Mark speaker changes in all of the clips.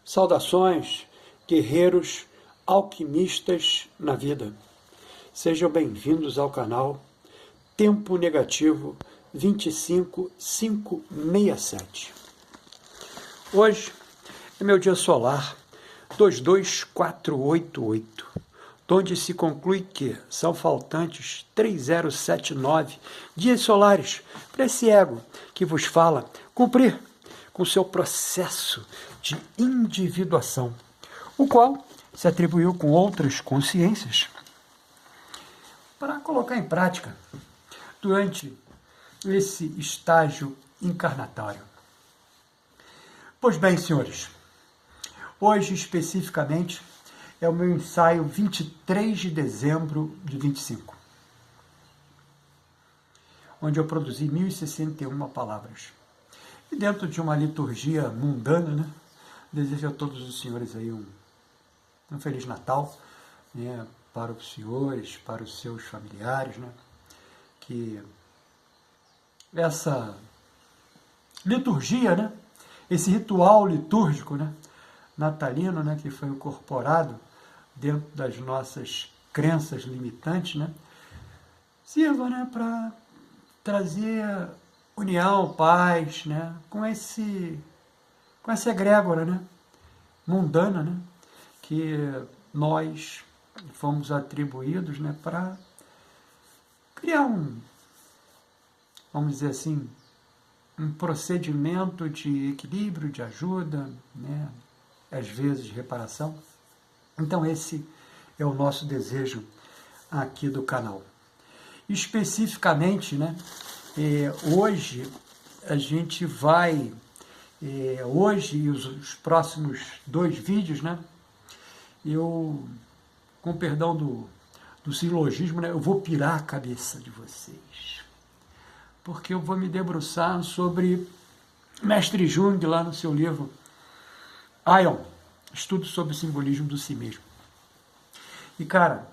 Speaker 1: Saudações, guerreiros alquimistas na vida. Sejam bem-vindos ao canal Tempo Negativo 25567. Hoje é meu dia solar 22488, onde se conclui que são faltantes 3079 dias solares para esse ego que vos fala cumprir com seu processo de individuação, o qual se atribuiu com outras consciências para colocar em prática durante esse estágio encarnatório. Pois bem, senhores, hoje especificamente é o meu ensaio 23 de dezembro de 25, onde eu produzi 1061 palavras. E dentro de uma liturgia mundana, né, desejo a todos os senhores aí um Feliz Natal, né, para os senhores, para os seus familiares, né, que essa liturgia, né, esse ritual litúrgico, né, natalino, né, que foi incorporado dentro das nossas crenças limitantes, né, sirva, né, para trazer união, paz, né, com essa egrégora, né, mundana, né, que nós fomos atribuídos, né, para criar vamos dizer assim, um procedimento de equilíbrio, de ajuda, né, às vezes de reparação. Então esse é o nosso desejo aqui do canal. Especificamente, né, hoje a gente vai, hoje e os próximos 2 vídeos, né, eu, com perdão do silogismo, né, eu vou pirar a cabeça de vocês, porque eu vou me debruçar sobre Mestre Jung, lá no seu livro Aion, Estudo sobre o Simbolismo do Si Mesmo. E, cara,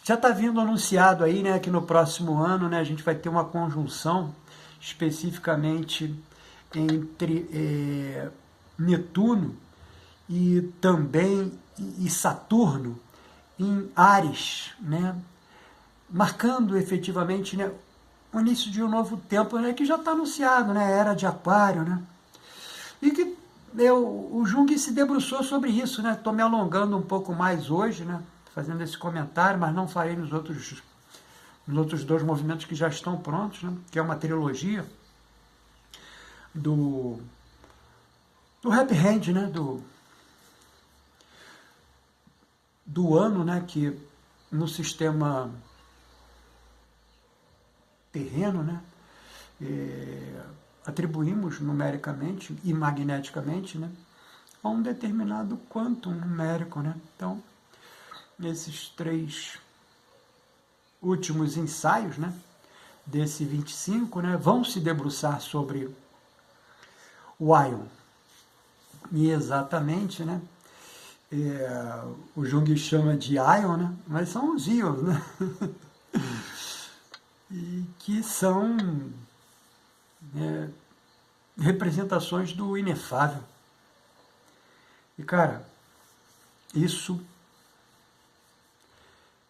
Speaker 1: já está vindo anunciado aí, né, que no próximo ano, né, a gente vai ter uma conjunção especificamente entre Netuno e também Saturno em Áries, né, marcando efetivamente, né, o início de um novo tempo, né, que já está anunciado, né, era de Aquário, né, e que o Jung se debruçou sobre isso, né, estou me alongando um pouco mais hoje, né, fazendo esse comentário, mas não farei nos outros 2 movimentos que já estão prontos, né, que é uma trilogia do Happy Hand, né, do ano, né, que no sistema terreno, né, atribuímos numericamente e magneticamente, né, a um determinado quantum numérico, né. Então, esses 3 últimos ensaios, né, desse 25, né, vão se debruçar sobre o Aion. E exatamente, né, o Jung chama de Aion, né, mas são os íons, né, e que são representações do inefável. E, cara, isso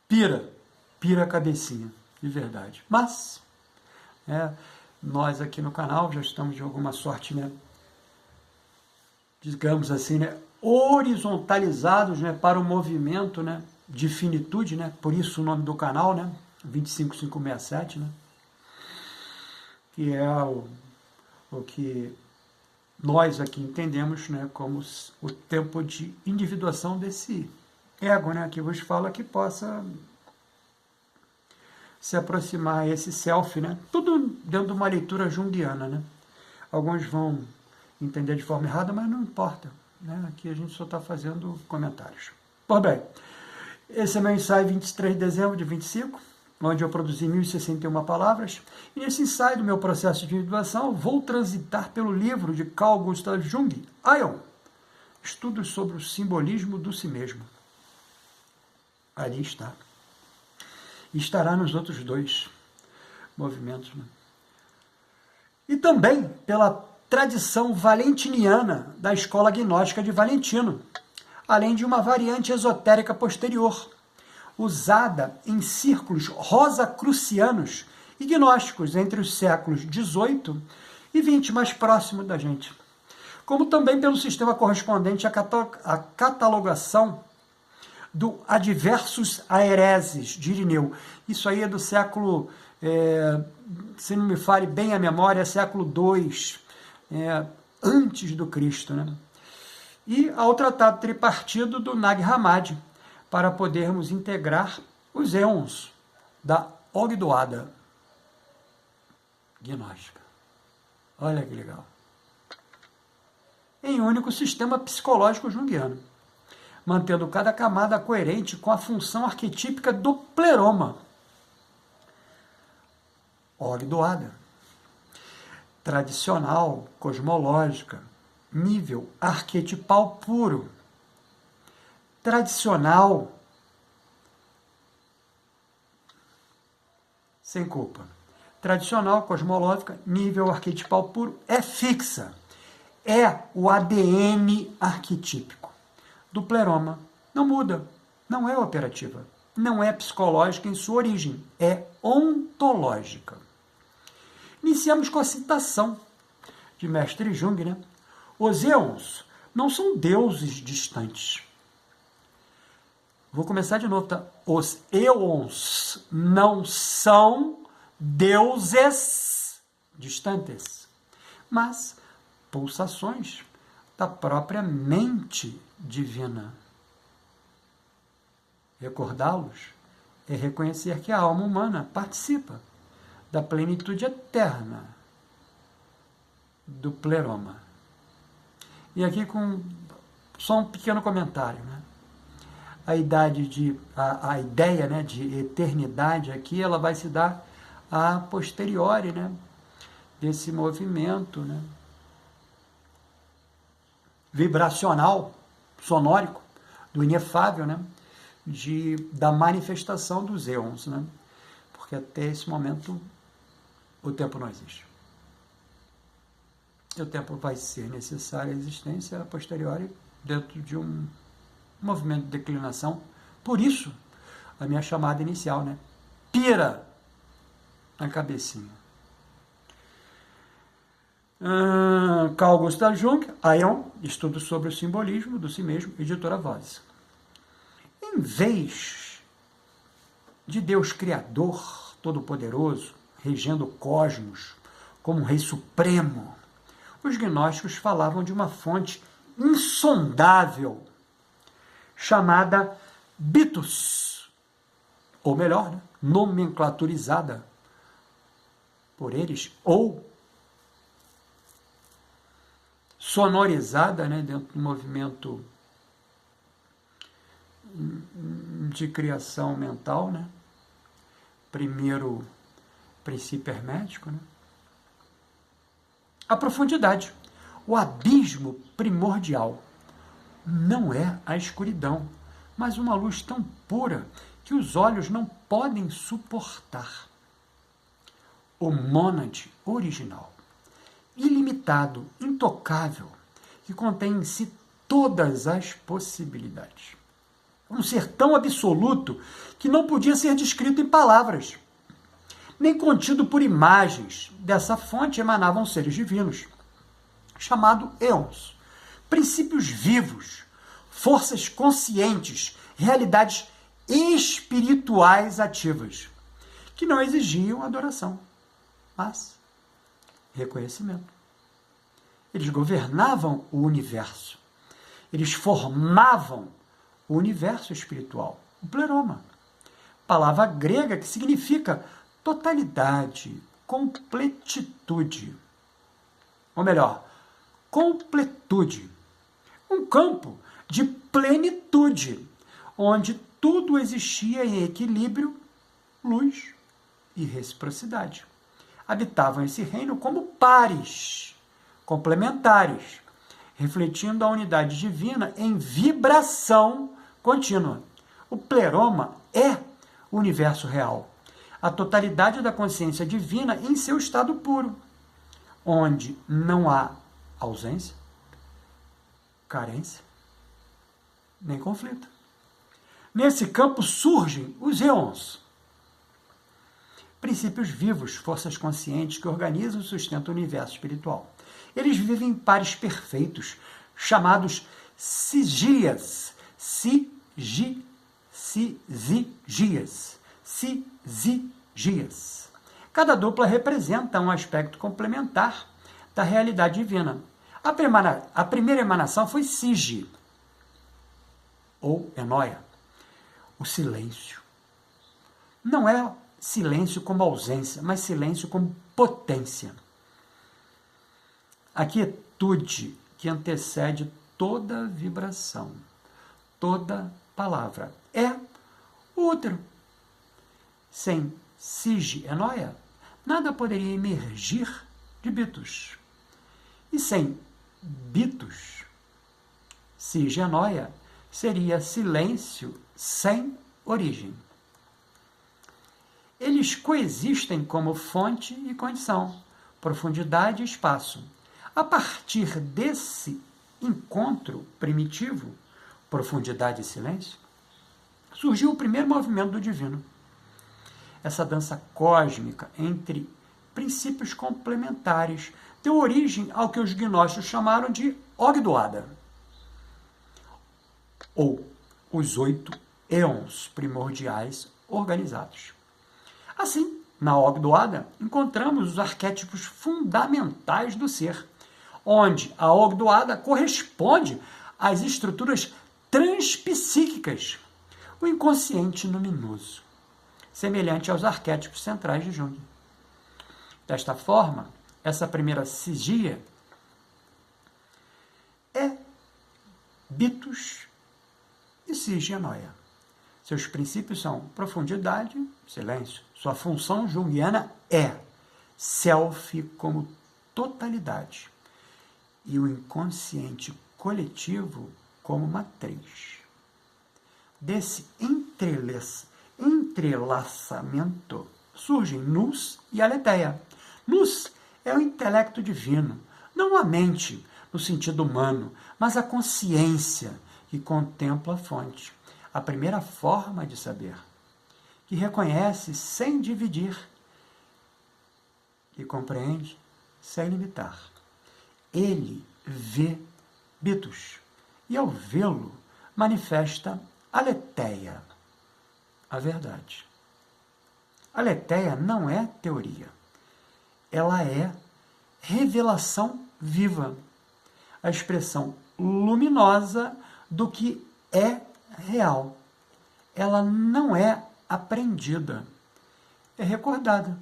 Speaker 1: pira a cabecinha, de verdade. Mas, nós aqui no canal já estamos de alguma sorte, né, digamos assim, né, horizontalizados, né, para o movimento, né, de finitude, né, por isso o nome do canal, né, 25567, né, que é o que nós aqui entendemos, né, como o tempo de individuação desse ego, né, que vos fala que possa se aproximar a esse self, né, tudo dentro de uma leitura junguiana, né. Alguns vão entender de forma errada, mas não importa, né, aqui a gente só está fazendo comentários. Pois bem, esse é meu ensaio 23 de dezembro de 25, onde eu produzi 1061 palavras, e nesse ensaio do meu processo de individuação, vou transitar pelo livro de Carl Gustav Jung, Aion, Estudos sobre o Simbolismo do Si Mesmo. Ali está. E estará nos outros 2 movimentos, né? E também pela tradição valentiniana da escola gnóstica de Valentino, além de uma variante esotérica posterior, usada em círculos rosacrucianos e gnósticos entre os séculos XVIII e XX, mais próximo da gente, como também pelo sistema correspondente à catalogação do Adversus Aereses de Irineu. Isso aí é do século, se não me fale bem a memória, século II, antes do Cristo, né? E ao tratado tripartido do Nag Hammadi, para podermos integrar os éons da Ogdoada gnóstica. Olha que legal. Em um único sistema psicológico junguiano, mantendo cada camada coerente com a função arquetípica do pleroma. Ogdoada. Tradicional, cosmológica, nível arquetipal puro. Tradicional, sem culpa. Tradicional, cosmológica, nível arquetipal puro, é fixa. É o ADN arquetípico do pleroma. Não muda, não é operativa, não é psicológica em sua origem, é ontológica. Iniciamos com a citação de Mestre Jung, né? Os éons não são deuses distantes. Vou começar de novo, tá? Os éons não são deuses distantes, mas pulsações da própria mente divina. Recordá-los é reconhecer que a alma humana participa da plenitude eterna do pleroma. E aqui com só um pequeno comentário, né? A ideia, né, de eternidade aqui, ela vai se dar a posteriori, né, desse movimento, né, vibracional, sonórico, do inefável, né, da manifestação dos éons, né, porque até esse momento o tempo não existe. E o tempo vai ser necessário à existência a posteriori dentro de um movimento de declinação. Por isso, a minha chamada inicial, né? Pira na cabecinha. Carl Gustav Jung, Aion, estudo sobre o simbolismo do si mesmo, editora Voz. Em vez de Deus Criador, Todo-Poderoso, regendo o cosmos como um Rei Supremo, os gnósticos falavam de uma fonte insondável, chamada Bitus, ou melhor, né, nomenclaturizada por eles, ou sonorizada, né, dentro do movimento de criação mental, né, primeiro princípio hermético, né, a profundidade, o abismo primordial. Não é a escuridão, mas uma luz tão pura que os olhos não podem suportar. O mônade original, ilimitado, intocável, que contém em si todas as possibilidades. Um ser tão absoluto que não podia ser descrito em palavras, nem contido por imagens. Dessa fonte emanavam seres divinos, chamado éons, princípios vivos, forças conscientes, realidades espirituais ativas, que não exigiam adoração, mas reconhecimento. Eles governavam o universo, eles formavam o universo espiritual, o pleroma, palavra grega que significa totalidade, completitude, ou melhor, completude, um campo de plenitude, onde tudo existia em equilíbrio, luz e reciprocidade. Habitavam esse reino como pares, complementares, refletindo a unidade divina em vibração contínua. O pleroma é o universo real, a totalidade da consciência divina em seu estado puro, onde não há ausência, carência, nem conflito. Nesse campo surgem os éons, princípios vivos, forças conscientes que organizam e sustentam o universo espiritual. Eles vivem em pares perfeitos, chamados sigias, sigias. Cada dupla representa um aspecto complementar da realidade divina. A primeira emanação foi Sige, ou Enóia, o silêncio. Não é silêncio como ausência, mas silêncio como potência. A quietude que antecede toda vibração, toda palavra, é o útero. Sem Sige, Enóia, nada poderia emergir de Bitos. E sem Bitos, Sige, Enóia, seria silêncio sem origem. Eles coexistem como fonte e condição, profundidade e espaço. A partir desse encontro primitivo, profundidade e silêncio, surgiu o primeiro movimento do divino. Essa dança cósmica entre princípios complementares deu origem ao que os gnósticos chamaram de Ogdoada, ou os 8 éons primordiais organizados. Assim, na Ogdoada, encontramos os arquétipos fundamentais do ser, onde a Ogdoada corresponde às estruturas transpsíquicas, o inconsciente luminoso, semelhante aos arquétipos centrais de Jung. Desta forma, essa primeira sigia é Bitos e Sige, Enóia. Seus princípios são profundidade, silêncio. Sua função junguiana é self como totalidade e o inconsciente coletivo como matriz. Desse entrelaçamento surgem Nous e Aletheia. Nous é o intelecto divino, não a mente no sentido humano, mas a consciência que contempla a fonte, a primeira forma de saber, que reconhece sem dividir, que compreende sem limitar. Ele vê Bitos e, ao vê-lo, manifesta Aletheia, a verdade. Aletheia não é teoria, ela é revelação viva, a expressão luminosa do que é real. Ela não é aprendida, é recordada.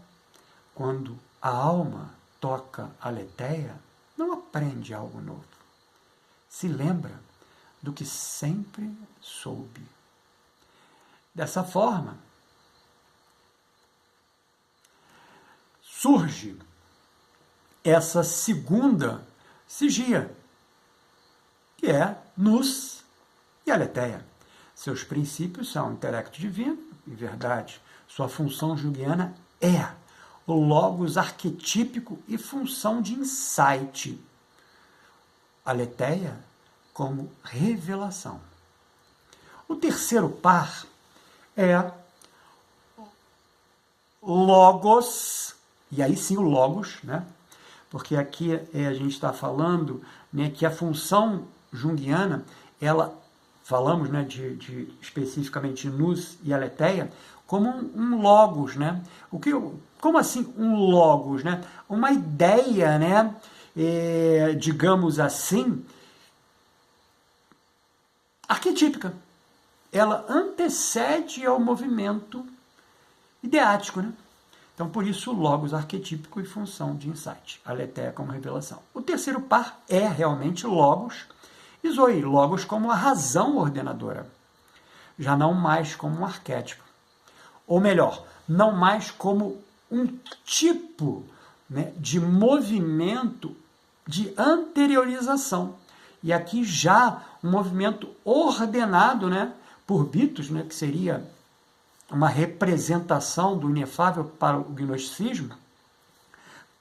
Speaker 1: Quando a alma toca a Aletheia, não aprende algo novo. Se lembra do que sempre soube. Dessa forma, surge essa segunda sigia, que é Nous e Aletheia. Seus princípios são intelecto divino e verdade. Sua função junguiana é o logos arquetípico e função de insight. Aletheia como revelação. O terceiro par é Logos, e aí sim o Logos, né? Porque aqui a gente está falando, né, que a função junguiana, ela, falamos, né, especificamente Nous e Aletheia, como um logos, né? Como assim um logos, né? Uma ideia, né, digamos assim, arquetípica. Ela antecede ao movimento ideático, né? Então, por isso, o logos arquetípico e função de insight. Aletheia como revelação. O terceiro par é realmente logos e zoe, logos como a razão ordenadora. Já não mais como um arquétipo. Ou melhor, não mais como um tipo, né, de movimento de anteriorização. E aqui já um movimento ordenado, né, por Bitos, né, que seria uma representação do inefável para o gnosticismo,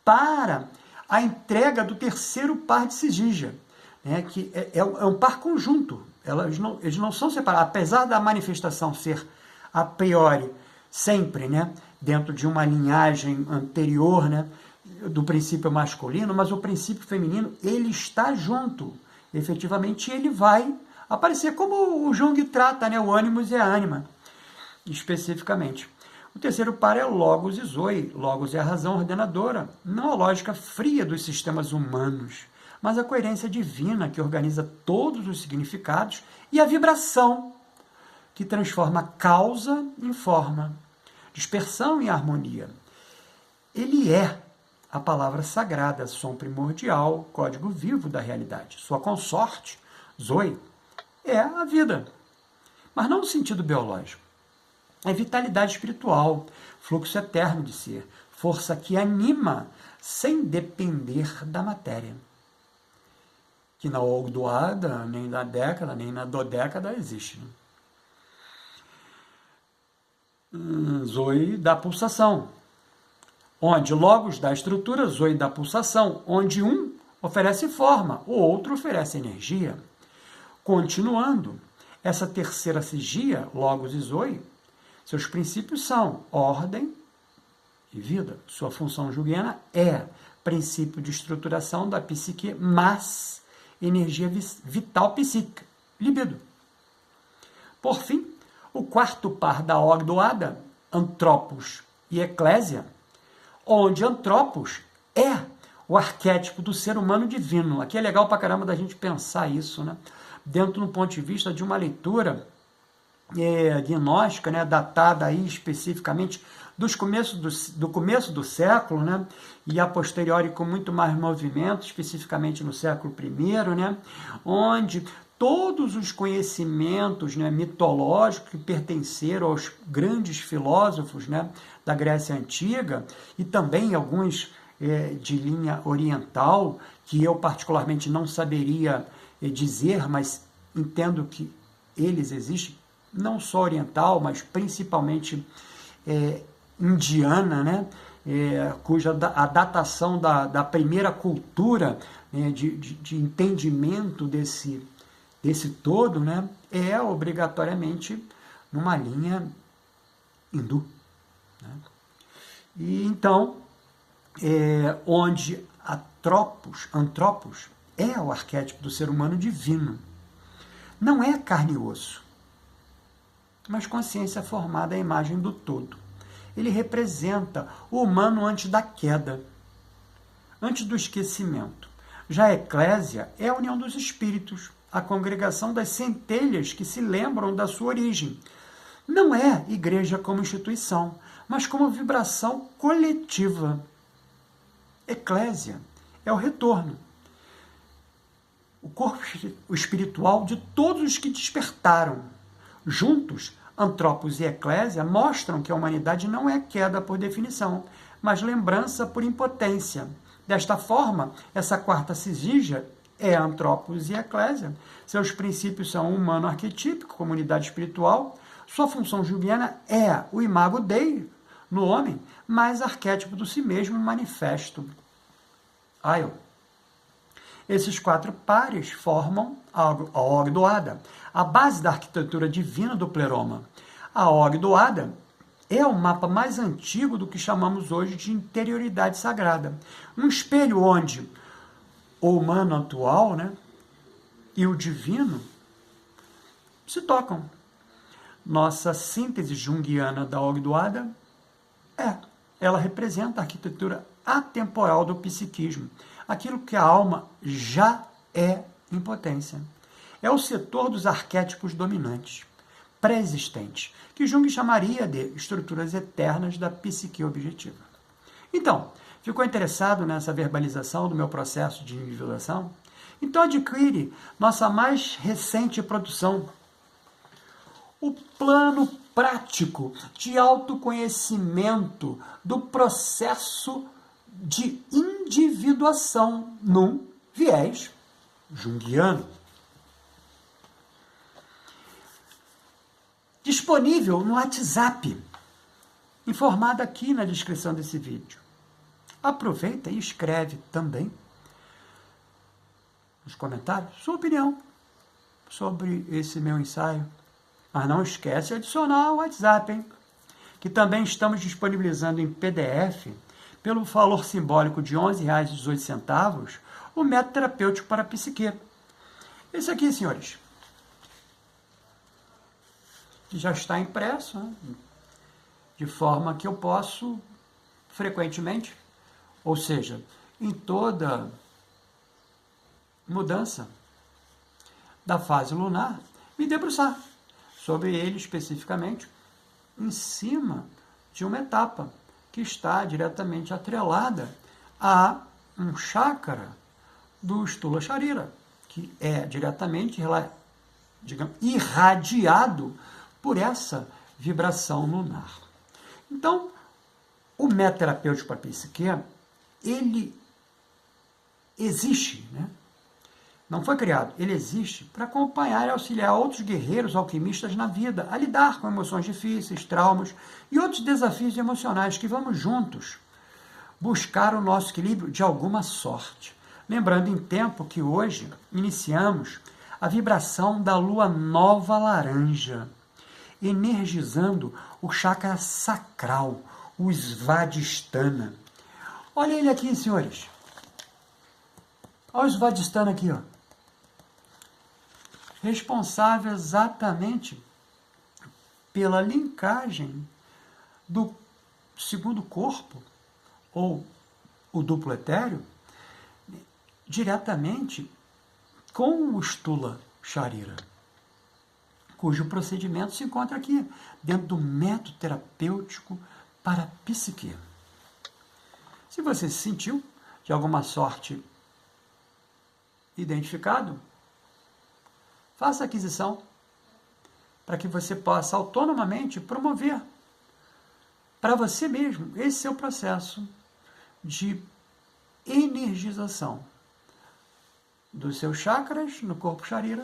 Speaker 1: para a entrega do terceiro par de Sigígia, né, que é um par conjunto. Eles não são separados, apesar da manifestação ser a priori sempre, né, dentro de uma linhagem anterior, né, do princípio masculino, mas o princípio feminino, ele está junto. Efetivamente, ele vai aparecer como o Jung trata, né, o ânimos e a ânima, especificamente. O terceiro par é Logos e Zoe. Logos é a razão ordenadora, não a lógica fria dos sistemas humanos, mas a coerência divina que organiza todos os significados e a vibração que transforma causa em forma, dispersão em harmonia. Ele é a palavra sagrada, som primordial, código vivo da realidade. Sua consorte, Zoe, é a vida, mas não no sentido biológico. É vitalidade espiritual, fluxo eterno de ser, força que anima sem depender da matéria. Que na Ogdoada, nem na década, nem na dodécada existe. Zoe da pulsação, onde Logos dá estrutura, Zoe da pulsação, onde um oferece forma, o outro oferece energia. Continuando, essa terceira sigia, Logos e Zoe, seus princípios são ordem e vida. Sua função junguiana é princípio de estruturação da psique, mas energia vital psíquica, libido. Por fim, o quarto par da Ogdoada, Antropos e Eclésia, onde Antropos é o arquétipo do ser humano divino. Aqui é legal pra caramba da gente pensar isso, né? Dentro do ponto de vista de uma leitura gnóstica, né, datada aí especificamente do começo do século, né, e a posteriori com muito mais movimento, especificamente no século I, né, onde todos os conhecimentos, né, mitológicos que pertenceram aos grandes filósofos, né, da Grécia Antiga, e também alguns de linha oriental, que eu particularmente não saberia dizer, mas entendo que eles existem, não só oriental, mas principalmente indiana, né? Cuja a datação da primeira cultura, né, de entendimento desse todo, né, é obrigatoriamente numa linha hindu. Né? E então, onde Antropos é o arquétipo do ser humano divino. Não é carne e osso, mas consciência formada à imagem do todo. Ele representa o humano antes da queda, antes do esquecimento. Já a eclésia é a união dos espíritos, a congregação das centelhas que se lembram da sua origem. Não é igreja como instituição, mas como vibração coletiva. Eclésia é o retorno, o corpo espiritual de todos os que despertaram. Juntos, Antropos e Eclésia mostram que a humanidade não é queda por definição, mas lembrança por impotência. Desta forma, essa quarta sigia é Antropos e Eclésia. Seus princípios são humano arquetípico, comunidade espiritual. Sua função junguiana é o imago Dei no homem, mais arquétipo do si mesmo manifesto. Esses quatro pares formam a Ogdoada, a base da arquitetura divina do pleroma. A Ogdoada é o mapa mais antigo do que chamamos hoje de interioridade sagrada. Um espelho onde o humano atual, né, e o divino se tocam. Nossa síntese junguiana da Ogdoada ela representa a arquitetura atemporal do psiquismo, aquilo que a alma já é em potência. É o setor dos arquétipos dominantes, pré-existentes, que Jung chamaria de estruturas eternas da psique objetiva. Então, ficou interessado nessa verbalização do meu processo de individuação? Então adquire nossa mais recente produção, o plano prático de autoconhecimento do processo de individuação num viés junguiano. Disponível no WhatsApp, informado aqui na descrição desse vídeo. aproveita e escreve também nos comentários sua opinião sobre esse meu ensaio. Mas não esquece de adicionar o WhatsApp, hein? Que também estamos disponibilizando em PDF, pelo valor simbólico de R$ 11,18, o método terapêutico para a psique. Esse aqui, senhores, que já está impresso, né? De forma que eu posso, frequentemente, ou seja, em toda mudança da fase lunar, me debruçar sobre ele especificamente, em cima de uma etapa que está diretamente atrelada a um chakra do Stula Sharira, que é diretamente, digamos, irradiado por essa vibração lunar. Então, o método terapêutico para a psique, ele existe, né? Não foi criado, ele existe para acompanhar e auxiliar outros guerreiros alquimistas na vida, a lidar com emoções difíceis, traumas e outros desafios emocionais que vamos juntos buscar o nosso equilíbrio de alguma sorte. Lembrando em tempo que hoje iniciamos a vibração da lua nova laranja, energizando o chakra sacral, o Svadhisthana. Olha ele aqui, senhores. Olha o Svadhisthana aqui, ó. Responsável exatamente pela linkagem do segundo corpo, ou o duplo etéreo, diretamente com o Stula Sharira, cujo procedimento se encontra aqui, dentro do método terapêutico para a psique. Se você se sentiu, de alguma sorte, identificado, faça a aquisição para que você possa autonomamente promover para você mesmo esse seu processo de energização dos seus chakras no corpo Sharira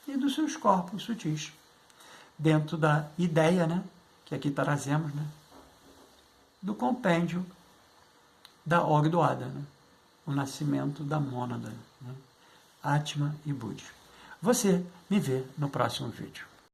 Speaker 1: e dos seus corpos sutis, dentro da ideia, né, que aqui trazemos, né, do compêndio da Ogdoada, né, o nascimento da mônada, né, Atma e Budi. Você me vê no próximo vídeo.